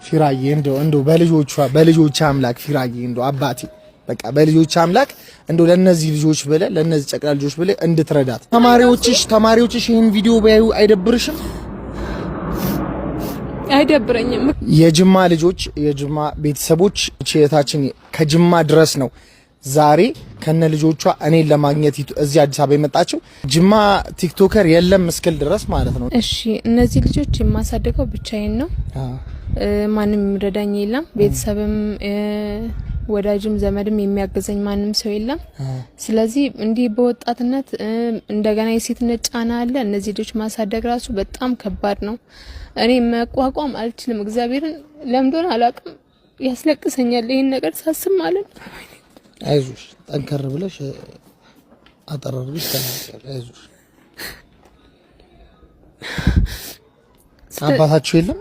ፊራዬ እንደው በልጆቿ አምላክ ፊራዬ እንደው አባቴ በቃ በልጆቿ አምላክ እንደው ለነዚህ ልጆች ብለህ ለነዚህ ጨቅላ ልጆች ብለህ እንድትረዳት። ተማሪዎችሽ ይሄን ቪዲዮ ቢያዩ አይደብርሽም? አይደብረኝም። የጅማ ልጆች የጅማ ቤተሰቦች እህታችን ከጅማ ድረስ ነው ዛሬ ከነ ልጆቿ እኔን ለማግኘት እዚህ አዲስ አበባ የመጣችው። ጅማ ቲክቶከር የለም እስክል ድረስ ማለት ነው። እሺ እነዚህ ልጆች የማሳደገው ብቻዬን ነው። ማንም የሚረዳኝ የለም። ቤተሰብም ወዳጅም ዘመድም የሚያገዘኝ ማንም ሰው የለም። ስለዚህ እንዲህ በወጣትነት እንደገና የሴትነት ጫና አለ። እነዚህ ልጆች ማሳደግ ራሱ በጣም ከባድ ነው። እኔ መቋቋም አልችልም። እግዚአብሔርን ለምዶን አላውቅም፣ ያስለቅሰኛል ይሄን ነገር ሳስብ ማለት ነው። አይዞሽ ጠንከር ብለሽ አጠራርብሽ ተናገር። አይዞሽ አባታቸው የለም?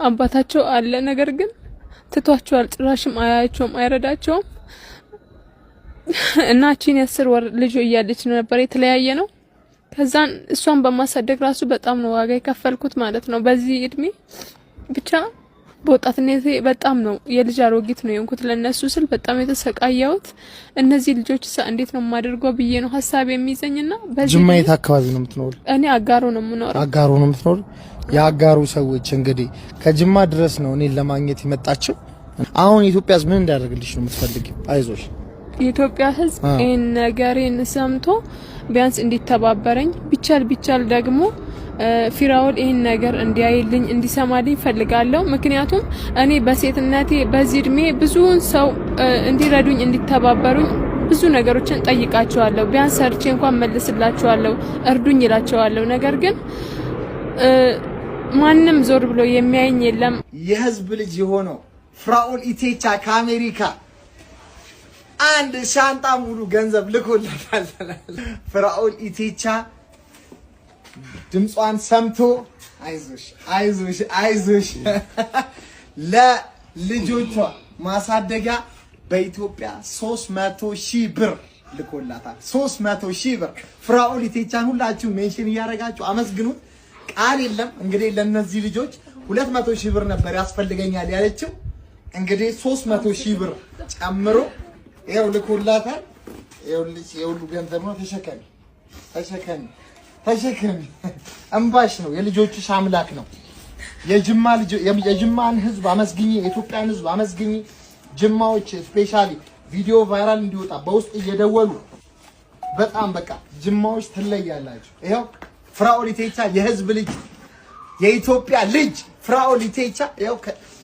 አባታቸው አለ፣ ነገር ግን ትቷቸዋል። ጭራሽም አያያቸውም፣ አይረዳቸውም። እናችን የ10 ወር ልጅ እያለች ነበር የተለያየ ነው። ከዛን እሷን በማሳደግ ራሱ በጣም ነው ዋጋ የከፈልኩት ማለት ነው። በዚህ እድሜ ብቻ በወጣትነቴ በጣም ነው የልጅ አሮጊት ነው የሆንኩት። ለነሱ ስል በጣም የተሰቃየሁት። እነዚህ ልጆች እንዴት ነው የማደርገው ብዬ ነው ሐሳብ የሚይዘኝና በዚህ ጅማ የት አካባቢ ነው የምትኖር? እኔ አጋሮ ነው የምኖረው። አጋሮ ነው የምትኖር? የአጋሩ ሰዎች እንግዲህ ከጅማ ድረስ ነው እኔን ለማግኘት የመጣችው። አሁን የኢትዮጵያ ሕዝብ ምን እንዳደርግልሽ ነው የምትፈልጊው? አይዞሽ የኢትዮጵያ ሕዝብ ይሄን ነገሬን ሰምቶ ቢያንስ እንዲተባበረኝ ቢቻል ደግሞ ፊራኦል ይሄን ነገር እንዲያይልኝ እንዲሰማልኝ ፈልጋለሁ። ምክንያቱም እኔ በሴትነቴ በዚህ እድሜ ብዙውን ሰው እንዲረዱኝ እንዲተባበሩኝ ብዙ ነገሮችን ጠይቃቸዋለሁ። ቢያንስ ሰርቼ እንኳን መልስላቸዋለሁ፣ እርዱኝ ይላቸዋለሁ። ነገር ግን ማንም ዞር ብሎ የሚያየኝ የለም። የህዝብ ልጅ የሆነው ፍራኦል ኢቴቻ ከአሜሪካ አንድ ሻንጣ ሙሉ ገንዘብ ልኮላታል። ፍራኦል ኢቴቻ ድምጿን ሰምቶ አይዞሽ ለልጆቿ ማሳደጊያ በኢትዮጵያ 300,000 ብር ልኮላታል። 300,000 ብር። ፍራኦል ኢቴቻን ሁላችሁ ሜንሽን እያደረጋችሁ አመስግኑት። ቃል የለም እንግዲህ ለነዚህ ልጆች 200,000 ብር ነበር ያስፈልገኛል ያለችው። እንግዲህ 300,000 ብር ጨምሮ ይሄው ልኮላታል። ይሄው ገንዘብ ነው። ተሸከሚ እንባሽ ነው። የልጆችሽ አምላክ ነው። የጅማን ህዝብ አመስግኝ፣ የኢትዮጵያን ህዝብ አመስግኝ። ጅማዎች ስፔሻሊ ቪዲዮ ቫይራል እንዲወጣ በውስጥ እየደወሉ በጣም በቃ ጅማዎች ትለያላችሁ። ይሄው ፍራኦል ኢቴቻ የህዝብ ልጅ የኢትዮጵያ ልጅ ፍራኦል ኢቴቻ ይሄው